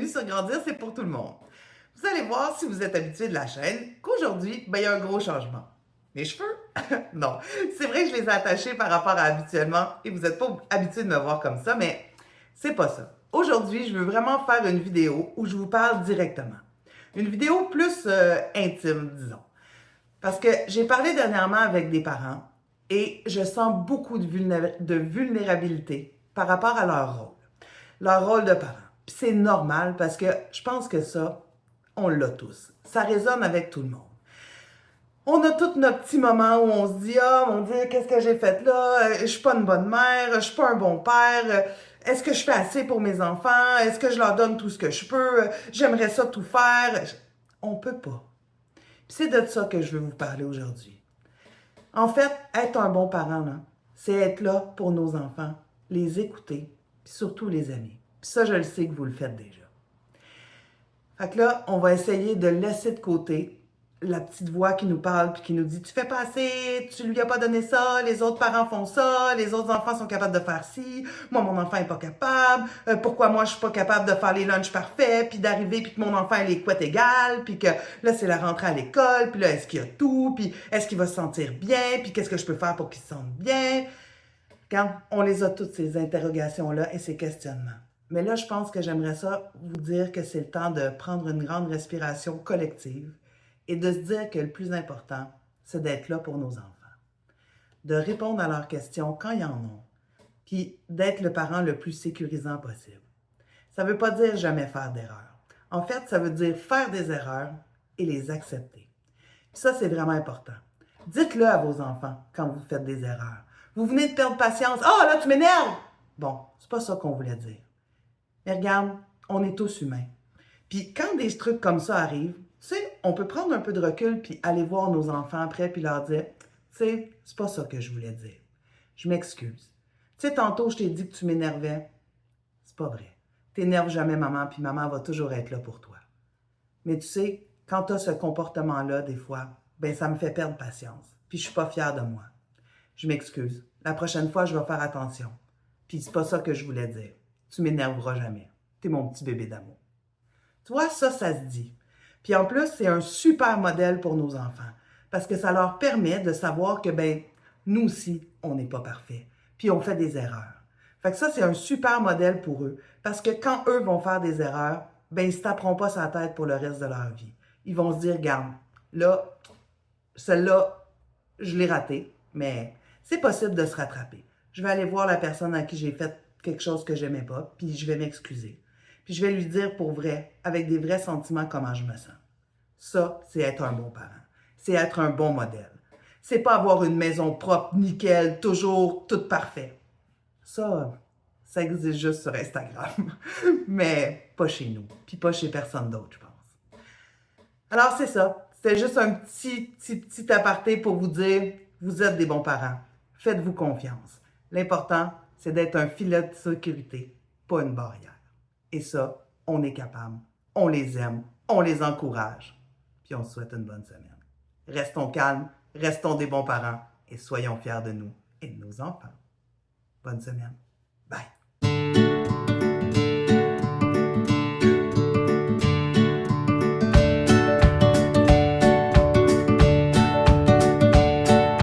bienvenue sur Grandir, c'est pour tout le monde. Vous allez voir, si vous êtes habitué de la chaîne, qu'aujourd'hui, il y a un gros changement. Mes cheveux? Non, c'est vrai que je les ai attachés par rapport à habituellement et vous n'êtes pas habitué de me voir comme ça, mais c'est pas ça. Aujourd'hui, je veux vraiment faire une vidéo où je vous parle directement. Une vidéo plus intime, disons. Parce que j'ai parlé dernièrement avec des parents et je sens beaucoup de vulnérabilité par rapport à leur rôle de parent. Puis c'est normal parce que je pense que ça, on l'a tous. Ça résonne avec tout le monde. On a tous nos petits moments où on se dit « Ah, mon Dieu, qu'est-ce que j'ai fait là? Je suis pas une bonne mère, je suis pas un bon père. Est-ce que je fais assez pour mes enfants? Est-ce que je leur donne tout ce que je peux? J'aimerais ça tout faire. » On peut pas. Puis c'est de ça que je veux vous parler aujourd'hui. En fait, être un bon parent, là, c'est être là pour nos enfants, les écouter, puis surtout les aimer. Puis ça, je le sais que vous le faites déjà. Fait que là, on va essayer de laisser de côté la petite voix qui nous parle puis qui nous dit « Tu fais pas assez, tu lui as pas donné ça, les autres parents font ça, les autres enfants sont capables de faire ci, moi mon enfant est pas capable, pourquoi moi je suis pas capable de faire les lunchs parfaits, puis d'arriver puis que mon enfant ait les couettes égales, puis que là c'est la rentrée à l'école, puis là est-ce qu'il y a tout, puis est-ce qu'il va se sentir bien, puis qu'est-ce que je peux faire pour qu'il se sente bien? » Quand on les a toutes ces interrogations-là et ces questionnements. Mais là, je pense que j'aimerais ça vous dire que c'est le temps de prendre une grande respiration collective et de se dire que le plus important, c'est d'être là pour nos enfants, de répondre à leurs questions quand ils en ont, puis d'être le parent le plus sécurisant possible. Ça ne veut pas dire jamais faire d'erreurs. En fait, ça veut dire faire des erreurs et les accepter. Puis ça, c'est vraiment important. Dites-le à vos enfants quand vous faites des erreurs. Vous venez de perdre patience. « Ah, là, tu m'énerves! » Bon, c'est pas ça qu'on voulait dire. Mais regarde, on est tous humains. Puis quand des trucs comme ça arrivent, tu sais, on peut prendre un peu de recul puis aller voir nos enfants après puis leur dire « Tu sais, c'est pas ça que je voulais dire. Je m'excuse. Tu sais, tantôt, je t'ai dit que tu m'énervais. C'est pas vrai. T'énerves jamais maman puis maman va toujours être là pour toi. Mais tu sais, quand tu as ce comportement-là, des fois, ben ça me fait perdre patience. Puis je suis pas fière de moi. Je m'excuse. La prochaine fois, je vais faire attention. Puis c'est pas ça que je voulais dire. Tu m'énerveras jamais. T'es mon petit bébé d'amour. » Tu vois, ça se dit. Puis en plus, c'est un super modèle pour nos enfants. Parce que ça leur permet de savoir que, ben, nous aussi, on n'est pas parfaits. Puis on fait des erreurs. Fait que ça, c'est un super modèle pour eux. Parce que quand eux vont faire des erreurs, ben, ils ne se taperont pas sa tête pour le reste de leur vie. Ils vont se dire, regarde, là, celle-là, je l'ai ratée, mais c'est possible de se rattraper. Je vais aller voir la personne à qui j'ai fait quelque chose que j'aimais pas, puis je vais m'excuser. Puis je vais lui dire pour vrai, avec des vrais sentiments, comment je me sens. Ça, c'est être un bon parent. C'est être un bon modèle. C'est pas avoir une maison propre, nickel, toujours tout parfait. Ça existe juste sur Instagram. Mais pas chez nous. Puis pas chez personne d'autre, je pense. Alors, c'est ça. C'était juste un petit aparté pour vous dire, vous êtes des bons parents. Faites-vous confiance. L'important, c'est d'être un filet de sécurité, pas une barrière. Et ça, on est capable. On les aime. On les encourage. Puis on se souhaite une bonne semaine. Restons calmes, restons des bons parents et soyons fiers de nous et de nos enfants. Bonne semaine. Bye.